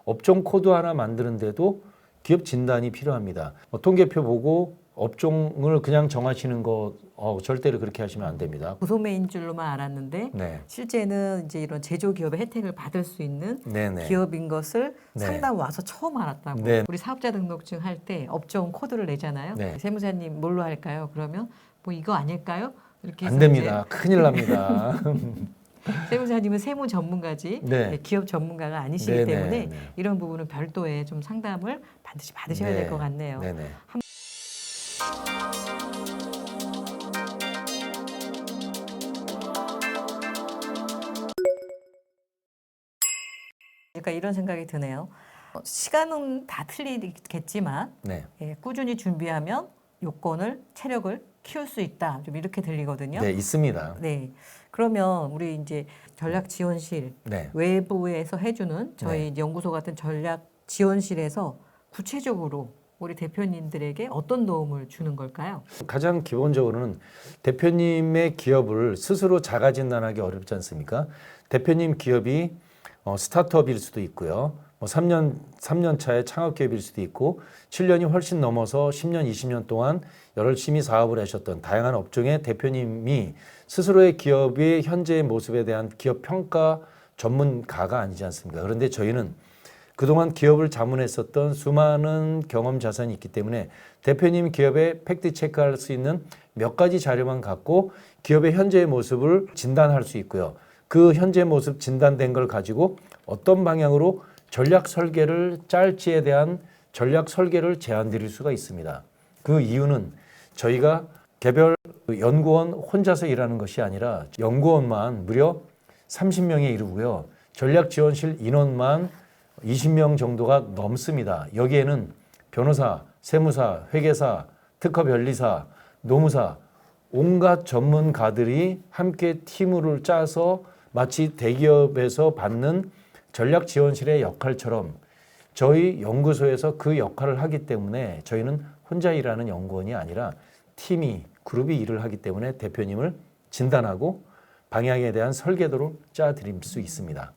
업종 코드 하나 만드는데도 기업 진단이 필요합니다. 통계표 보고 업종을 그냥 정하시는 거 절대로 그렇게 하시면 안 됩니다. 도소매인 줄로만 알았는데 네. 실제는 이제 이런 제조기업의 혜택을 받을 수 있는 네네. 기업인 것을 네. 상담 와서 처음 알았다고. 네. 우리 사업자 등록증 할 때 업종 코드를 내잖아요. 네. 세무사님 뭘로 할까요? 그러면 뭐 이거 아닐까요? 이렇게 해서 안 됩니다. 큰일 납니다. 세무사님은 세무 전문가지 네. 기업 전문가가 아니시기 네네. 때문에 네. 이런 부분은 별도의 좀 상담을 반드시 받으셔야 될 것 같네요. 네네. 그러니까 이런 생각이 드네요. 시간은 다 틀리겠지만 네. 꾸준히 준비하면 요건을 체력을 키울 수 있다. 좀 이렇게 들리거든요. 네, 있습니다. 네. 그러면 우리 이제 전략 지원실 네. 외부에서 해주는 저희 네. 이제 연구소 같은 전략 지원실에서 구체적으로 우리 대표님들에게 어떤 도움을 주는 걸까요? 가장 기본적으로는 대표님의 기업을 스스로 자가 진단하기 어렵지 않습니까? 대표님 기업이 스타트업일 수도 있고요. 3년 차의 창업 기업일 수도 있고 7년이 훨씬 넘어서 10년, 20년 동안 열심히 사업을 하셨던 다양한 업종의 대표님이 스스로의 기업의 현재의 모습에 대한 기업 평가 전문가가 아니지 않습니까? 그런데 저희는 그동안 기업을 자문했었던 수많은 경험 자산이 있기 때문에 대표님 기업의 팩트 체크할 수 있는 몇 가지 자료만 갖고 기업의 현재의 모습을 진단할 수 있고요. 그 현재 모습 진단된 걸 가지고 어떤 방향으로 전략 설계를 짤지에 대한 전략 설계를 제안 드릴 수가 있습니다. 그 이유는 저희가 개별 연구원 혼자서 일하는 것이 아니라 연구원만 무려 30명에 이르고요. 전략 지원실 인원만 20명 정도가 넘습니다. 여기에는 변호사, 세무사, 회계사, 특허 변리사, 노무사 온갖 전문가들이 함께 팀을 짜서 마치 대기업에서 받는 전략 지원실의 역할처럼 저희 연구소에서 그 역할을 하기 때문에 저희는 혼자 일하는 연구원이 아니라 팀이 그룹이 일을 하기 때문에 대표님을 진단하고 방향에 대한 설계도를 짜드릴 수 있습니다.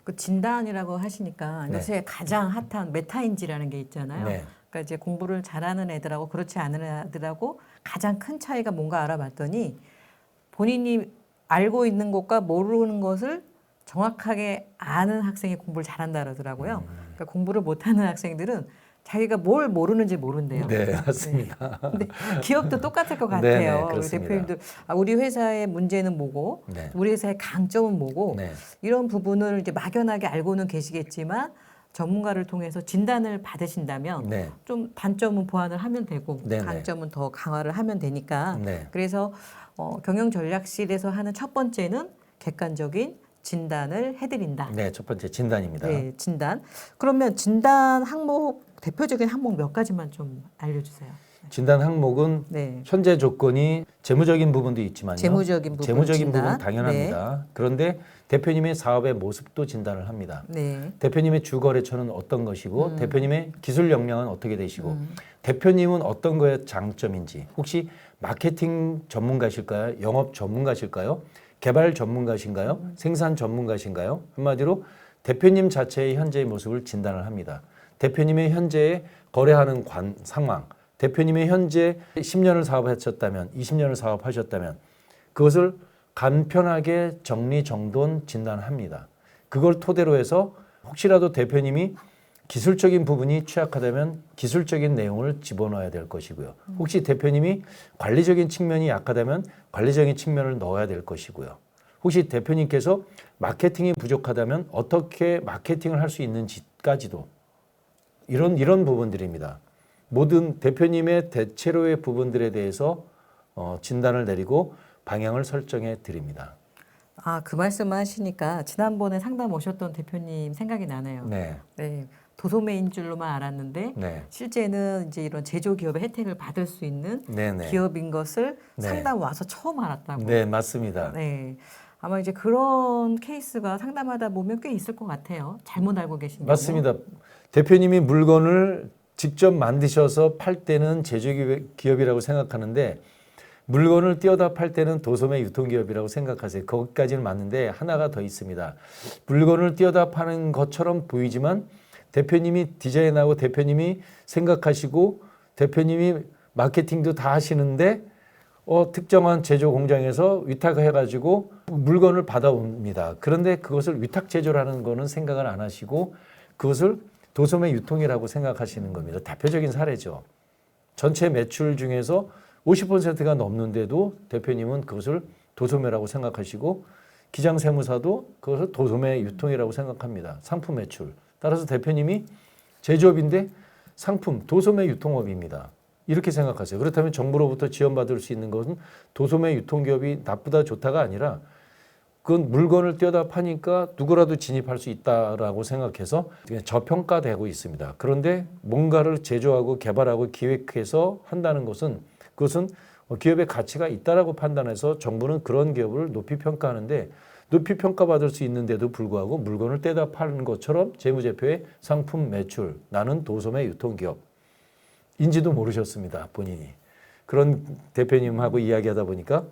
그 진단이라고 하시니까 네. 요새 가장 핫한 메타인지라는 게 있잖아요. 네. 그러니까 이제 공부를 잘하는 애들하고 그렇지 않은 애들하고 가장 큰 차이가 뭔가 알아봤더니 본인이 알고 있는 것과 모르는 것을 정확하게 아는 학생이 공부를 잘한다 그러더라고요. 그러니까 공부를 못하는 학생들은 자기가 뭘 모르는지 모른대요. 네, 맞습니다. 근데 기업도 똑같을 것 네, 네, 같아요. 우리 그렇습니다. 대표님들 우리 회사의 문제는 뭐고 네. 우리 회사의 강점은 뭐고 네. 이런 부분을 이제 막연하게 알고는 계시겠지만 전문가를 통해서 진단을 받으신다면 네. 좀 단점은 보완을 하면 되고 네, 네. 강점은 더 강화를 하면 되니까 네. 그래서 경영전략실에서 하는 첫 번째는 객관적인 진단을 해드린다. 네, 첫 번째 진단입니다. 네, 진단. 그러면 진단 항목 대표적인 항목 몇 가지만 좀 알려주세요. 진단 항목은 네. 현재 조건이 재무적인 부분도 있지만요. 재무적인 부분 재무적인 진단. 부분 당연합니다. 그런데 대표님의 사업의 모습도 진단을 합니다. 네. 대표님의 주거래처는 어떤 것이고 대표님의 기술 역량은 어떻게 되시고 대표님은 어떤 거에 장점인지 혹시 마케팅 전문가실까요? 영업 전문가실까요? 개발 전문가신가요? 생산 전문가신가요? 한마디로 대표님 자체의 현재의 모습을 진단을 합니다. 대표님의 현재의 거래하는 상황, 대표님의 현재 10년을 사업하셨다면 20년을 사업하셨다면 그것을 간편하게 정리정돈 진단합니다. 그걸 토대로 해서 혹시라도 대표님이 기술적인 부분이 취약하다면 기술적인 내용을 집어넣어야 될 것이고요. 혹시 대표님이 관리적인 측면이 약하다면 관리적인 측면을 넣어야 될 것이고요. 혹시 대표님께서 마케팅이 부족하다면 어떻게 마케팅을 할 수 있는지까지도 이런 부분들입니다. 모든 대표님의 대체로의 부분들에 대해서 진단을 내리고 방향을 설정해 드립니다. 그 말씀 하시니까 지난번에 상담 오셨던 대표님 생각이 나네요. 네. 네. 도소매인 줄로만 알았는데 네. 실제는 이제 이런 제조기업의 혜택을 받을 수 있는 네네. 기업인 것을 네. 상담 와서 처음 알았다고. 네, 맞습니다. 네. 아마 이제 그런 케이스가 상담하다 보면 꽤 있을 것 같아요. 잘못 알고 계신 경우. 맞습니다. 대표님이 물건을 직접 만드셔서 팔 때는 제조기업이라고 생각하는데 물건을 띄어다 팔 때는 도소매 유통기업이라고 생각하세요. 거기까지는 맞는데 하나가 더 있습니다. 물건을 띄어다 파는 것처럼 보이지만 대표님이 디자인하고 대표님이 생각하시고 대표님이 마케팅도 다 하시는데 특정한 제조 공장에서 위탁해가지고 물건을 받아옵니다. 그런데 그것을 위탁 제조라는 거는 생각을 안 하시고 그것을 도소매 유통이라고 생각하시는 겁니다. 대표적인 사례죠. 전체 매출 중에서 50%가 넘는데도 대표님은 그것을 도소매라고 생각하시고 기장세무사도 그것을 도소매 유통이라고 생각합니다. 상품 매출. 따라서 대표님이 제조업인데 상품, 도소매 유통업입니다. 이렇게 생각하세요. 그렇다면 정부로부터 지원받을 수 있는 것은 도소매 유통기업이 나쁘다 좋다가 아니라 그건 물건을 떼어다 파니까 누구라도 진입할 수 있다라고 생각해서 저평가되고 있습니다. 그런데 뭔가를 제조하고 개발하고 기획해서 한다는 것은 그것은 기업의 가치가 있다라고 판단해서 정부는 그런 기업을 높이 평가하는데 높이 평가받을 수 있는데도 불구하고 물건을 떼다 파는 것처럼 재무제표에 상품 매출, 나는 도소매 유통기업 인지도 모르셨습니다. 본인이. 그런 대표님하고 이야기하다 보니까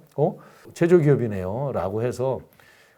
제조기업이네요 라고 해서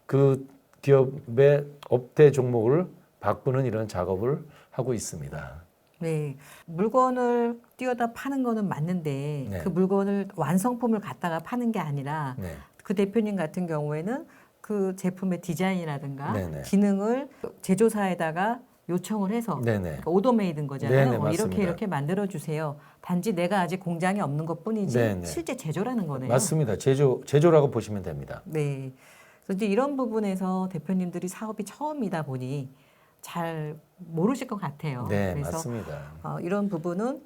그 기업의 업대 종목을 바꾸는 이런 작업을 하고 있습니다. 네, 물건을 띄어다 파는 거는 맞는데 네. 그 물건을 완성품을 갖다가 파는 게 아니라 네. 그 대표님 같은 경우에는 그 제품의 디자인이라든가 네네. 기능을 제조사에다가 요청을 해서 네네. 그러니까 오더메이드인 거잖아요. 네네, 맞습니다. 이렇게 만들어 주세요. 단지 내가 아직 공장이 없는 것뿐이지 네네. 실제 제조라는 거네요. 맞습니다. 제조라고 보시면 됩니다. 네. 그래서 이제 이런 부분에서 대표님들이 사업이 처음이다 보니 잘 모르실 것 같아요. 네, 그래서 맞습니다. 이런 부분은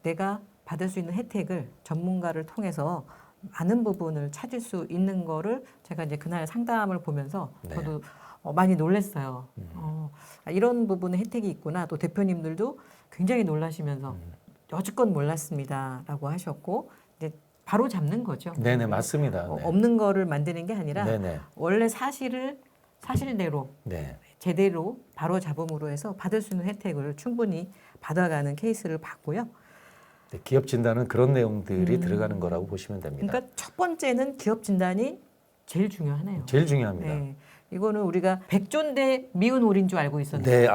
내가 받을 수 있는 혜택을 전문가를 통해서 많은 부분을 찾을 수 있는 거를 제가 이제 그날 상담을 보면서 네. 저도 많이 놀랐어요. 이런 부분에 혜택이 있구나. 또 대표님들도 굉장히 놀라시면서 여지껏 몰랐습니다라고 하셨고 이제 바로 잡는 거죠. 네네, 맞습니다. 네. 없는 거를 만드는 게 아니라 네네. 원래 사실대로 네. 제대로 바로 잡음으로 해서 받을 수 있는 혜택을 충분히 받아가는 케이스를 봤고요. 네, 기업 진단은 그런 내용들이 들어가는 거라고 보시면 됩니다. 그러니까 첫 번째는 기업 진단이 제일 중요하네요. 제일 중요합니다. 네. 이거는 우리가 백조인데 미운 오리인 줄 알고 있었는데. 네,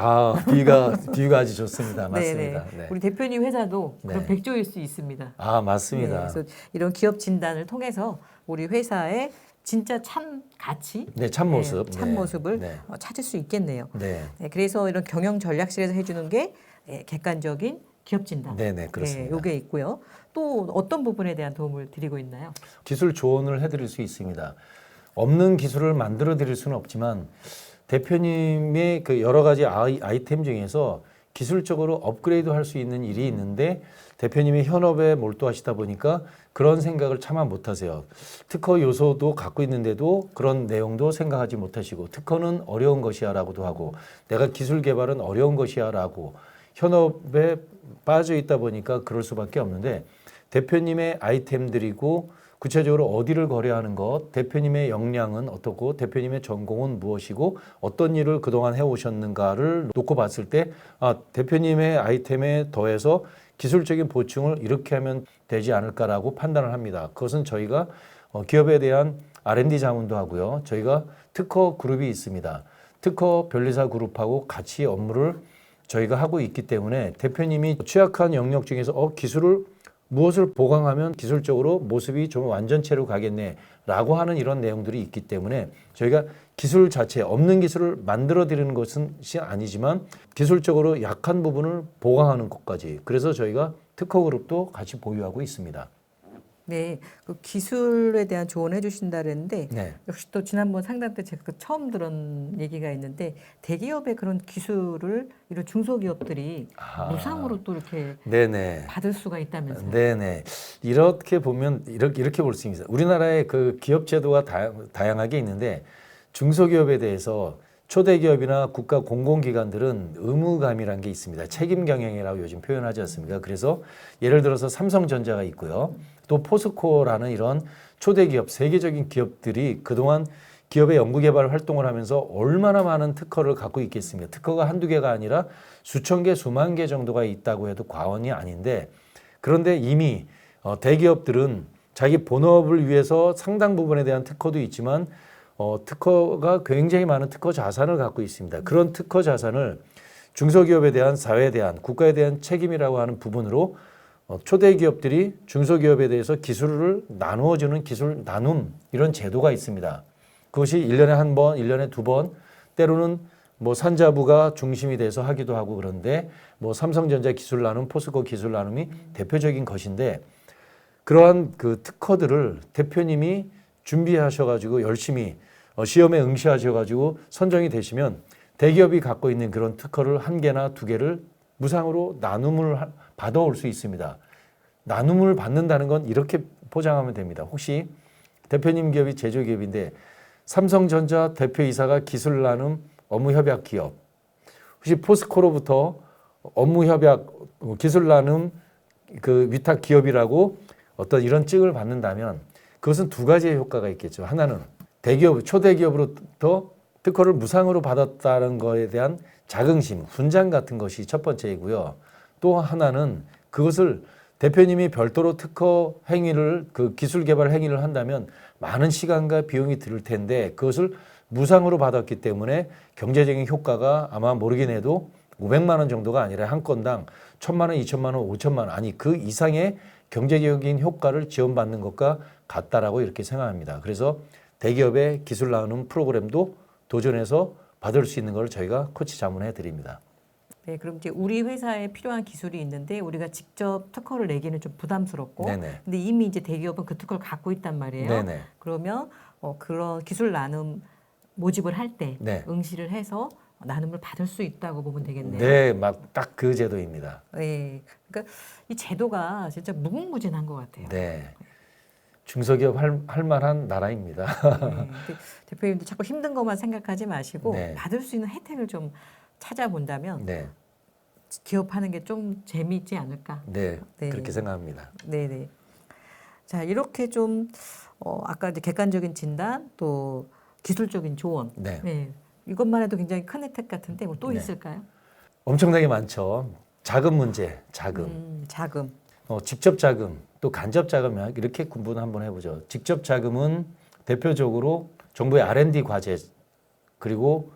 비유가 아주 좋습니다. 맞습니다. 네. 네. 우리 대표님 회사도 그런 네. 백조일 수 있습니다. 맞습니다. 네. 그래서 이런 기업 진단을 통해서 우리 회사의 진짜 참 가치, 네, 참모습. 참 모습을 네. 찾을 수 있겠네요. 네. 네, 그래서 이런 경영 전략실에서 해주는 게 객관적인 기업 진단. 네네, 그렇습니다. 이게 있고요. 또 어떤 부분에 대한 도움을 드리고 있나요? 기술 조언을 해드릴 수 있습니다. 없는 기술을 만들어 드릴 수는 없지만 대표님의 그 여러 가지 아이템 중에서 기술적으로 업그레이드 할 수 있는 일이 있는데 대표님이 현업에 몰두하시다 보니까 그런 생각을 차마 못하세요. 특허 요소도 갖고 있는데도 그런 내용도 생각하지 못하시고 특허는 어려운 것이야 라고도 하고 내가 기술 개발은 어려운 것이야 라고 현업에 빠져 있다 보니까 그럴 수밖에 없는데 대표님의 아이템들이고 구체적으로 어디를 거래하는 것, 대표님의 역량은 어떻고 대표님의 전공은 무엇이고 어떤 일을 그동안 해오셨는가를 놓고 봤을 때 대표님의 아이템에 더해서 기술적인 보충을 이렇게 하면 되지 않을까라고 판단을 합니다. 그것은 저희가 기업에 대한 R&D 자문도 하고요. 저희가 특허 그룹이 있습니다. 특허 변리사 그룹하고 같이 업무를 저희가 하고 있기 때문에 대표님이 취약한 영역 중에서 기술을 무엇을 보강하면 기술적으로 모습이 좀 완전체로 가겠네 라고 하는 이런 내용들이 있기 때문에 저희가 기술 자체 없는 기술을 만들어 드리는 것은 아니지만 기술적으로 약한 부분을 보강하는 것까지 그래서 저희가 특허 그룹도 같이 보유하고 있습니다. 네, 그 기술에 대한 조언해 주신다 그랬는데 네. 역시 또 지난번 상담 때 제가 처음 들은 얘기가 있는데 대기업의 그런 기술을 이런 중소기업들이 무상으로 또 이렇게 네네. 받을 수가 있다면서요? 네네. 이렇게 보면 이렇게 볼 수 있습니다. 우리나라의 그 기업 제도가 다양하게 있는데 중소기업에 대해서 초대기업이나 국가 공공기관들은 의무감이라는 게 있습니다. 책임 경영이라고 요즘 표현하지 않습니까? 그래서 예를 들어서 삼성전자가 있고요. 또 포스코라는 이런 초대기업, 세계적인 기업들이 그동안 기업의 연구개발 활동을 하면서 얼마나 많은 특허를 갖고 있겠습니까? 특허가 한두 개가 아니라 수천 개, 수만 개 정도가 있다고 해도 과언이 아닌데 그런데 이미 대기업들은 자기 본업을 위해서 상당 부분에 대한 특허도 있지만 특허가 굉장히 많은 특허 자산을 갖고 있습니다. 그런 특허 자산을 중소기업에 대한 사회에 대한 국가에 대한 책임이라고 하는 부분으로 초대 기업들이 중소기업에 대해서 기술을 나누어주는 기술 나눔 이런 제도가 있습니다. 그것이 1년에 한 번, 1년에 두 번, 때로는 뭐 산자부가 중심이 돼서 하기도 하고 그런데 뭐 삼성전자 기술 나눔, 포스코 기술 나눔이 대표적인 것인데 그러한 그 특허들을 대표님이 준비하셔가지고 열심히 시험에 응시하셔가지고 선정이 되시면 대기업이 갖고 있는 그런 특허를 한 개나 두 개를 무상으로 나눔을 받아올 수 있습니다. 나눔을 받는다는 건 이렇게 포장하면 됩니다. 혹시 대표님 기업이 제조기업인데 삼성전자 대표이사가 기술 나눔 업무협약 기업, 혹시 포스코로부터 업무협약 기술 나눔 그 위탁 기업이라고 어떤 이런 증을 받는다면 그것은 두 가지의 효과가 있겠죠. 하나는 대기업, 초대기업으로부터 특허를 무상으로 받았다는 것에 대한 자긍심, 훈장 같은 것이 첫 번째이고요. 또 하나는 그것을 대표님이 별도로 특허 행위를 그 기술 개발 행위를 한다면 많은 시간과 비용이 들 텐데 그것을 무상으로 받았기 때문에 경제적인 효과가 아마 모르긴 해도 500만 원 정도가 아니라 한 건당 1,000만 원, 2,000만 원, 5,000만 원 아니 그 이상의 경제적인 효과를 지원받는 것과 같다라고 이렇게 생각합니다. 그래서 대기업의 기술 나눔 프로그램도 도전해서 받을 수 있는 걸 저희가 코치 자문해 드립니다. 네, 그럼 이제 우리 회사에 필요한 기술이 있는데 우리가 직접 특허를 내기는 좀 부담스럽고, 네네. 근데 이미 이제 대기업은 그 특허를 갖고 있단 말이에요. 네네. 그러면 그런 기술 나눔 모집을 할 때 네. 응시를 해서 나눔을 받을 수 있다고 보면 되겠네요. 네, 막 딱 그 제도입니다. 네, 그러니까 이 제도가 진짜 무궁무진한 것 같아요. 네. 중소기업 할 만한 나라입니다. 네, 근데 대표님도 자꾸 힘든 것만 생각하지 마시고 네. 받을 수 있는 혜택을 좀 찾아본다면 네. 기업하는 게 좀 재미있지 않을까. 네. 네. 그렇게 생각합니다. 네네. 자, 이렇게 좀 아까 이제 객관적인 진단 또 기술적인 조언. 네. 네. 이것만 해도 굉장히 큰 혜택 같은데 뭐 또 네. 있을까요? 엄청나게 많죠. 자금 문제, 자금. 자금. 직접 자금, 또 간접 자금 이렇게 구분 한번 해보죠. 직접 자금은 대표적으로 정부의 R&D 과제 그리고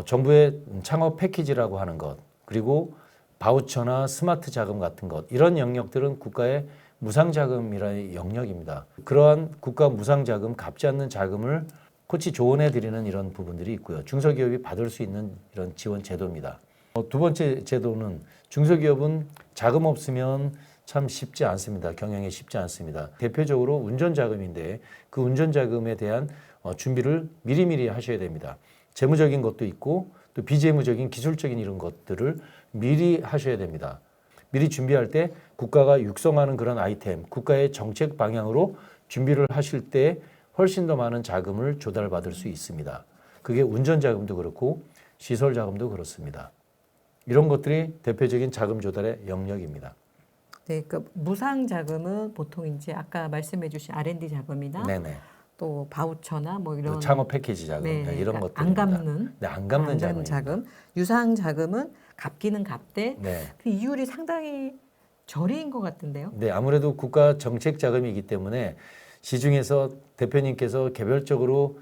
정부의 창업 패키지라고 하는 것 그리고 바우처나 스마트 자금 같은 것 이런 영역들은 국가의 무상 자금이라는 영역입니다. 그러한 국가 무상 자금, 갚지 않는 자금을 코치 조언해 드리는 이런 부분들이 있고요. 중소기업이 받을 수 있는 이런 지원 제도입니다. 두 번째 제도는 중소기업은 자금 없으면 참 쉽지 않습니다. 경영이 쉽지 않습니다. 대표적으로 운전자금인데 그 운전자금에 대한 준비를 미리미리 하셔야 됩니다. 재무적인 것도 있고 또 비재무적인 기술적인 이런 것들을 미리 하셔야 됩니다. 미리 준비할 때 국가가 육성하는 그런 아이템, 국가의 정책 방향으로 준비를 하실 때 훨씬 더 많은 자금을 조달받을 수 있습니다. 그게 운전자금도 그렇고 시설자금도 그렇습니다. 이런 것들이 대표적인 자금 조달의 영역입니다. 네, 그 무상 자금은 보통 이제 아까 말씀해주신 R&D 자금이나 네네. 또 바우처나 뭐 이런 창업 패키지 자금 네, 이런 그러니까 것들 안 갚는 네, 안 갚는 자금. 자금, 유상 자금은 갚기는 갚되 네. 그 이율이 상당히 저리인 것 같은데요. 네, 아무래도 국가 정책 자금이기 때문에 시중에서 대표님께서 개별적으로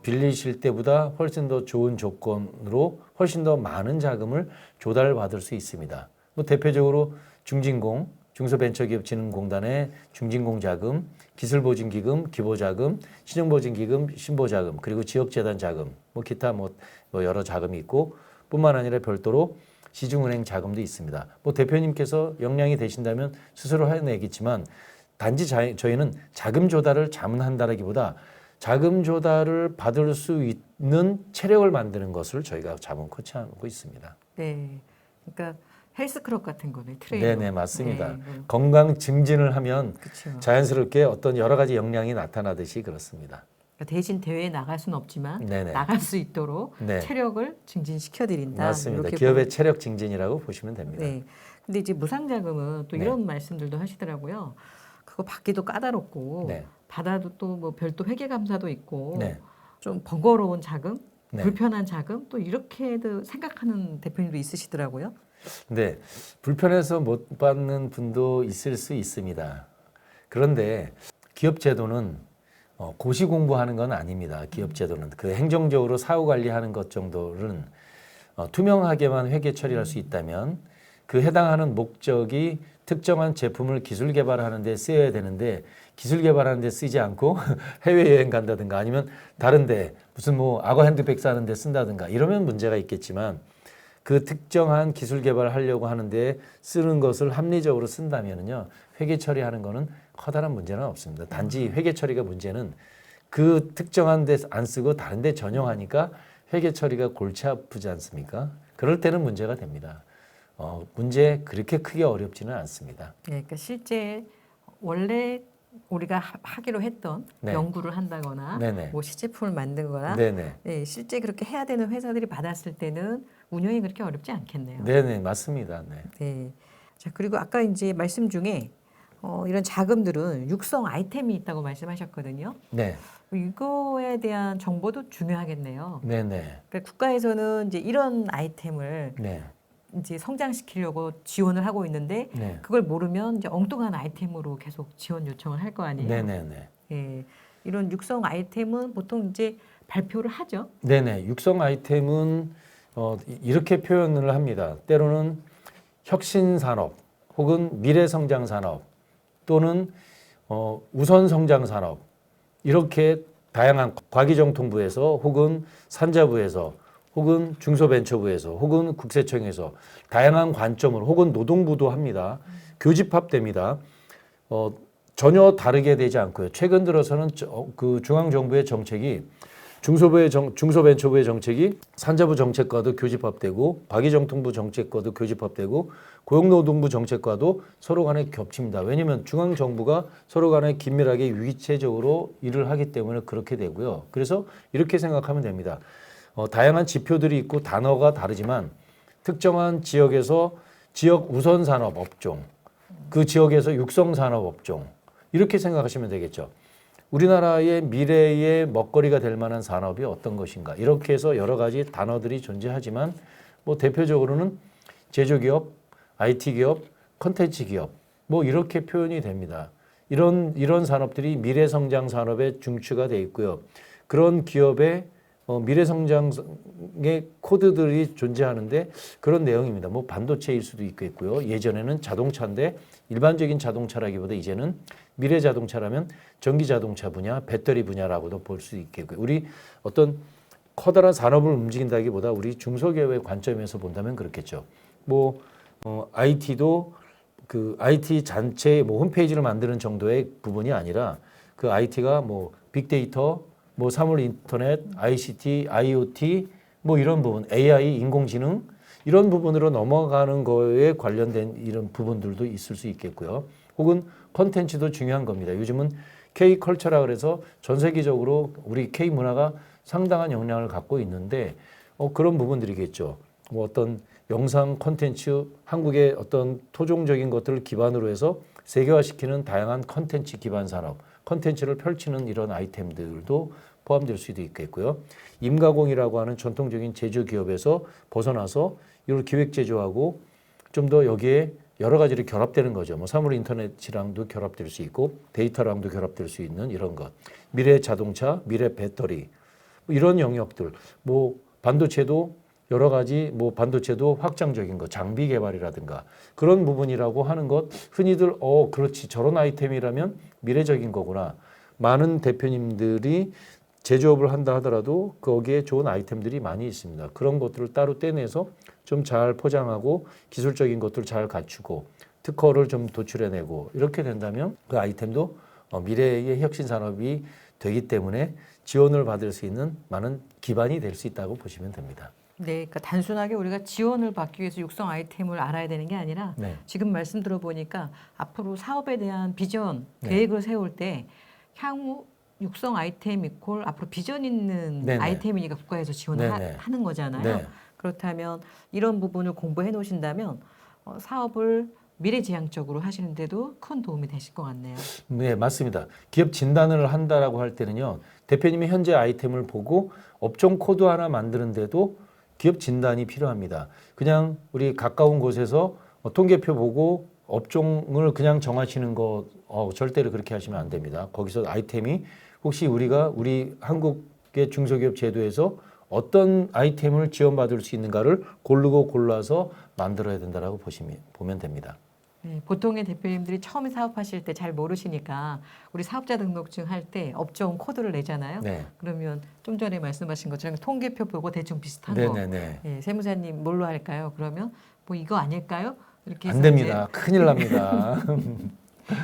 빌리실 때보다 훨씬 더 좋은 조건으로 훨씬 더 많은 자금을 조달받을 수 있습니다. 뭐 대표적으로 중진공, 중소벤처기업진흥공단의 중진공 자금, 기술보증기금, 기보자금, 신용보증기금, 신보자금, 그리고 지역재단 자금, 뭐 기타 뭐 여러 자금이 있고 뿐만 아니라 별도로 시중은행 자금도 있습니다. 뭐 대표님께서 역량이 되신다면 스스로 해내겠지만 단지 저희는 자금 조달을 자문한다라기보다 자금 조달을 받을 수 있는 체력을 만드는 것을 저희가 자문 코치하고 있습니다. 네, 그러니까 헬스클럽 같은 거네 트레이너. 네네 맞습니다. 네, 건강 증진을 하면 그렇죠. 자연스럽게 어떤 여러 가지 역량이 나타나듯이 그렇습니다. 그러니까 대신 대회에 나갈 수는 없지만 네네. 나갈 수 있도록 네. 체력을 증진시켜 드린다. 맞습니다. 기업의 체력 증진이라고 보시면 됩니다. 네. 근데 이제 무상자금은 또 네. 이런 말씀들도 하시더라고요. 그거 받기도 까다롭고 네. 받아도 또 뭐 별도 회계감사도 있고 네. 좀 번거로운 자금, 네. 불편한 자금 또 이렇게도 생각하는 대표님도 있으시더라고요. 근데 불편해서 못 받는 분도 있을 수 있습니다. 그런데 기업 제도는 고시 공부하는 건 아닙니다. 기업 제도는 그 행정적으로 사후 관리하는 것 정도는 투명하게만 회계 처리할 수 있다면 그 해당하는 목적이 특정한 제품을 기술 개발하는 데 쓰여야 되는데 기술 개발하는 데 쓰지 않고 해외여행 간다든가 아니면 다른 데 무슨 뭐 악어 핸드백 사는 데 쓴다든가 이러면 문제가 있겠지만 그 특정한 기술 개발을 하려고 하는데 쓰는 것을 합리적으로 쓴다면은요 회계 처리하는 거는 커다란 문제는 없습니다. 단지 회계 처리가 문제는 그 특정한 데 안 쓰고 다른 데 전용하니까 회계 처리가 골치 아프지 않습니까? 그럴 때는 문제가 됩니다. 문제 그렇게 크게 어렵지는 않습니다. 네, 그러니까 실제 원래 우리가 하기로 했던 네. 연구를 한다거나 네네. 뭐 시제품을 만들거나 네네. 네, 실제 그렇게 해야 되는 회사들이 받았을 때는 운영이 그렇게 어렵지 않겠네요. 네네 맞습니다. 네. 네. 자, 그리고 아까 이제 말씀 중에 이런 자금들은 육성 아이템이 있다고 말씀하셨거든요. 네. 이거에 대한 정보도 중요하겠네요. 네네. 그러니까 국가에서는 이제 이런 아이템을 네. 이제 성장시키려고 지원을 하고 있는데 네. 그걸 모르면 이제 엉뚱한 아이템으로 계속 지원 요청을 할 거 아니에요. 네네네. 예. 이런 육성 아이템은 보통 이제 발표를 하죠. 네네. 육성 아이템은 이렇게 표현을 합니다. 때로는 혁신 산업 혹은 미래 성장 산업 또는 우선 성장 산업 이렇게 다양한 과기정통부에서 혹은 산자부에서 혹은 중소벤처부에서 혹은 국세청에서 다양한 관점을 혹은 노동부도 합니다. 교집합됩니다. 전혀 다르게 되지 않고요. 최근 들어서는 그 중앙정부의 정책이 중소벤처부의 정책이 산자부 정책과도 교집합되고 과기정통부 정책과도 교집합되고 고용노동부 정책과도 서로 간에 겹칩니다. 왜냐하면 중앙정부가 서로 간에 긴밀하게 유기체적으로 일을 하기 때문에 그렇게 되고요. 그래서 이렇게 생각하면 됩니다. 다양한 지표들이 있고 단어가 다르지만 특정한 지역에서 지역 우선 산업 업종, 그 지역에서 육성 산업 업종 이렇게 생각하시면 되겠죠. 우리나라의 미래의 먹거리가 될 만한 산업이 어떤 것인가 이렇게 해서 여러 가지 단어들이 존재하지만 뭐 대표적으로는 제조기업, IT기업, 콘텐츠 기업 뭐 이렇게 표현이 됩니다. 이런 산업들이 미래성장 산업의 중추가 돼 있고요. 그런 기업의 미래성장의 코드들이 존재하는데 그런 내용입니다. 뭐 반도체일 수도 있겠고요. 예전에는 자동차인데 일반적인 자동차라기보다 이제는 미래 자동차라면 전기 자동차 분야, 배터리 분야라고도 볼 수 있겠고요. 우리 어떤 커다란 산업을 움직인다기보다 우리 중소기업의 관점에서 본다면 그렇겠죠. 뭐 IT도 그 IT 전체 뭐 홈페이지를 만드는 정도의 부분이 아니라 그 IT가 뭐 빅데이터 뭐 사물 인터넷, ICT, IoT 뭐 이런 부분, AI, 인공지능 이런 부분으로 넘어가는 거에 관련된 이런 부분들도 있을 수 있겠고요. 혹은 콘텐츠도 중요한 겁니다. 요즘은 K컬처라 그래서 전 세계적으로 우리 K 문화가 상당한 영향을 갖고 있는데 그런 부분들이겠죠. 뭐 어떤 영상 콘텐츠, 한국의 어떤 토종적인 것들을 기반으로 해서 세계화시키는 다양한 콘텐츠 기반 산업, 콘텐츠를 펼치는 이런 아이템들도 포함될 수도 있겠고요. 임가공이라고 하는 전통적인 제조 기업에서 벗어나서 이걸 기획 제조하고 좀 더 여기에 여러 가지를 결합되는 거죠. 뭐 사물 인터넷이랑도 결합될 수 있고 데이터랑도 결합될 수 있는 이런 것. 미래 자동차, 미래 배터리 뭐 이런 영역들. 뭐 반도체도 여러 가지 뭐 반도체도 확장적인 것, 장비 개발이라든가 그런 부분이라고 하는 것 흔히들 그렇지 저런 아이템이라면 미래적인 거구나. 많은 대표님들이 제조업을 한다 하더라도 거기에 좋은 아이템들이 많이 있습니다. 그런 것들을 따로 떼내서 좀 잘 포장하고 기술적인 것들을 잘 갖추고 특허를 좀 도출해내고 이렇게 된다면 그 아이템도 미래의 혁신 산업이 되기 때문에 지원을 받을 수 있는 많은 기반이 될 수 있다고 보시면 됩니다. 네, 그러니까 단순하게 우리가 지원을 받기 위해서 육성 아이템을 알아야 되는 게 아니라 네. 지금 말씀 들어보니까 앞으로 사업에 대한 비전, 네. 계획을 세울 때 향후 육성 아이템 이퀄 앞으로 비전 있는 네네. 아이템이니까 국가에서 지원을 네네. 하는 거잖아요. 네. 그렇다면 이런 부분을 공부해 놓으신다면 사업을 미래지향적으로 하시는데도 큰 도움이 되실 것 같네요. 네, 맞습니다. 기업 진단을 한다라고 할 때는요, 대표님이 현재 아이템을 보고 업종 코드 하나 만드는데도 기업 진단이 필요합니다. 그냥 우리 가까운 곳에서 통계표 보고 업종을 그냥 정하시는 거 절대로 그렇게 하시면 안 됩니다. 거기서 아이템이 혹시 우리 한국의 중소기업 제도에서 어떤 아이템을 지원받을 수 있는가를 고르고 골라서 만들어야 된다라고 보면 됩니다. 네, 보통의 대표님들이 처음에 사업하실 때 잘 모르시니까 우리 사업자 등록증 할 때 업종 코드를 내잖아요. 네. 그러면 좀 전에 말씀하신 것처럼 통계표 보고 대충 비슷한 거. 네네네. 예, 세무사님 뭘로 할까요? 그러면 뭐 이거 아닐까요? 이렇게 해서 안 됩니다. 큰일 납니다.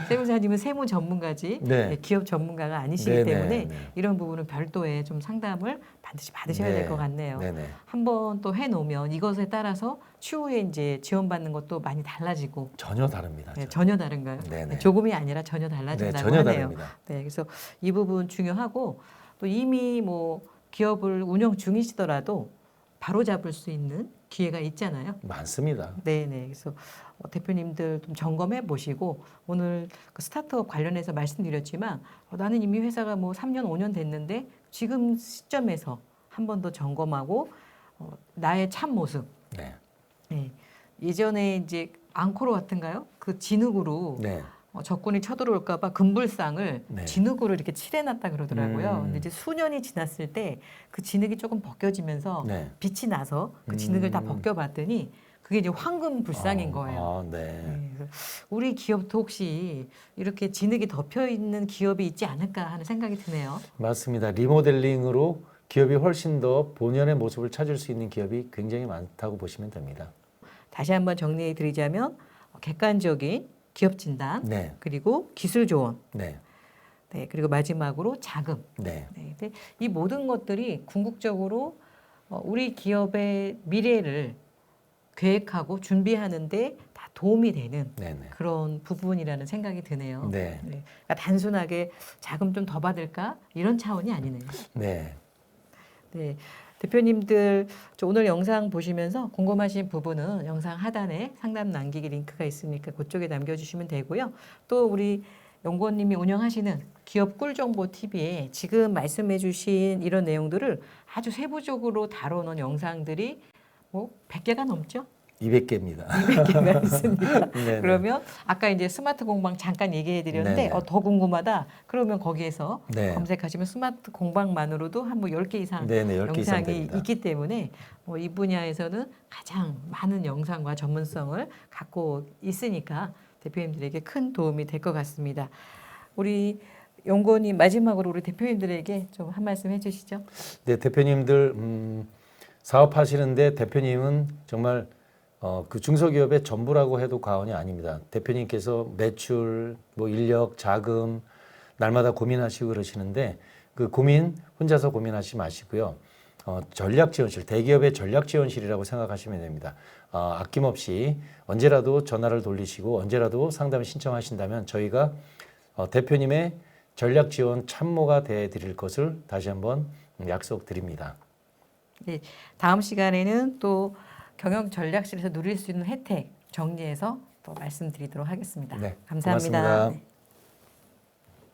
세무사님은 세무 전문가지 네. 예, 기업 전문가가 아니시기 네네. 때문에 네. 이런 부분은 별도의 좀 상담을 반드시 받으셔야 될 것 같네요. 네네. 한번 또 해놓으면 이것에 따라서 추후에 이제 지원받는 것도 많이 달라지고 전혀 다릅니다. 네, 전혀 다른가요? 네네. 네, 조금이 아니라 전혀 네, 달라진다고 전혀 하네요. 다릅니다. 네, 그래서 이 부분 중요하고 또 이미 뭐 기업을 운영 중이시더라도 바로 잡을 수 있는 기회가 있잖아요. 많습니다. 네, 네. 그래서 대표님들 좀 점검해 보시고 오늘 그 스타트업 관련해서 말씀드렸지만 나는 이미 회사가 뭐 3년, 5년 됐는데 지금 시점에서 한 번 더 점검하고 나의 참 모습. 네. 네. 예전에 이제 앙코르 같은가요? 그 진흙으로 네. 적군이 쳐들어올까봐 금불상을 네. 진흙으로 이렇게 칠해놨다 그러더라고요. 음. 근데 이제 수년이 지났을 때 그 진흙이 조금 벗겨지면서 네. 빛이 나서 그 진흙을 다 음. 벗겨봤더니 그게 이제 황금 불상인 거예요. 아, 네. 네, 그래서 우리 기업도 혹시 이렇게 진흙이 덮여 있는 기업이 있지 않을까 하는 생각이 드네요. 맞습니다. 리모델링으로 기업이 훨씬 더 본연의 모습을 찾을 수 있는 기업이 굉장히 많다고 보시면 됩니다. 다시 한번 정리해 드리자면 객관적인 기업 진단, 네. 그리고 기술 조언, 네. 네, 그리고 마지막으로 자금. 네. 네, 근데 이 모든 것들이 궁극적으로 우리 기업의 미래를 계획하고 준비하는데 다 도움이 되는 네네. 그런 부분이라는 생각이 드네요. 네. 네, 그러니까 단순하게 자금 좀 더 받을까 이런 차원이 아니네요. 네. 네, 대표님들 오늘 영상 보시면서 궁금하신 부분은 영상 하단에 상담 남기기 링크가 있으니까 그쪽에 남겨주시면 되고요. 또 우리 연구원님이 운영하시는 기업 꿀정보 TV에 지금 말씀해주신 이런 내용들을 아주 세부적으로 다뤄놓은 영상들이 뭐 100개가 넘죠? 200개입니다. 200개가 있습니다. 네네. 그러면 아까 이제 스마트 공방 잠깐 얘기해 드렸는데 네네. 더 궁금하다. 그러면 거기에서 네. 검색하시면 스마트 공방만으로도 한 뭐 10개 이상 네네. 10개 이상 영상이 됩니다. 있기 때문에 이 분야에서는 가장 많은 영상과 전문성을 갖고 있으니까 대표님들에게 큰 도움이 될 것 같습니다. 우리 연구원님 마지막으로 우리 대표님들에게 좀 한 말씀 해주시죠. 네, 대표님들 사업하시는데 대표님은 정말 그 중소기업의 전부라고 해도 과언이 아닙니다. 대표님께서 매출, 뭐 인력, 자금 날마다 고민하시고 그러시는데 그 고민 혼자서 고민하지 마시고요. 전략지원실, 대기업의 전략지원실이라고 생각하시면 됩니다. 아낌없이 언제라도 전화를 돌리시고 언제라도 상담 신청하신다면 저희가 대표님의 전략지원 참모가 돼 드릴 것을 다시 한번 약속드립니다. 네, 다음 시간에는 또 경영 전략실에서 누릴 수 있는 혜택 정리해서 또 말씀드리도록 하겠습니다. 네, 감사합니다. 고맙습니다. 네.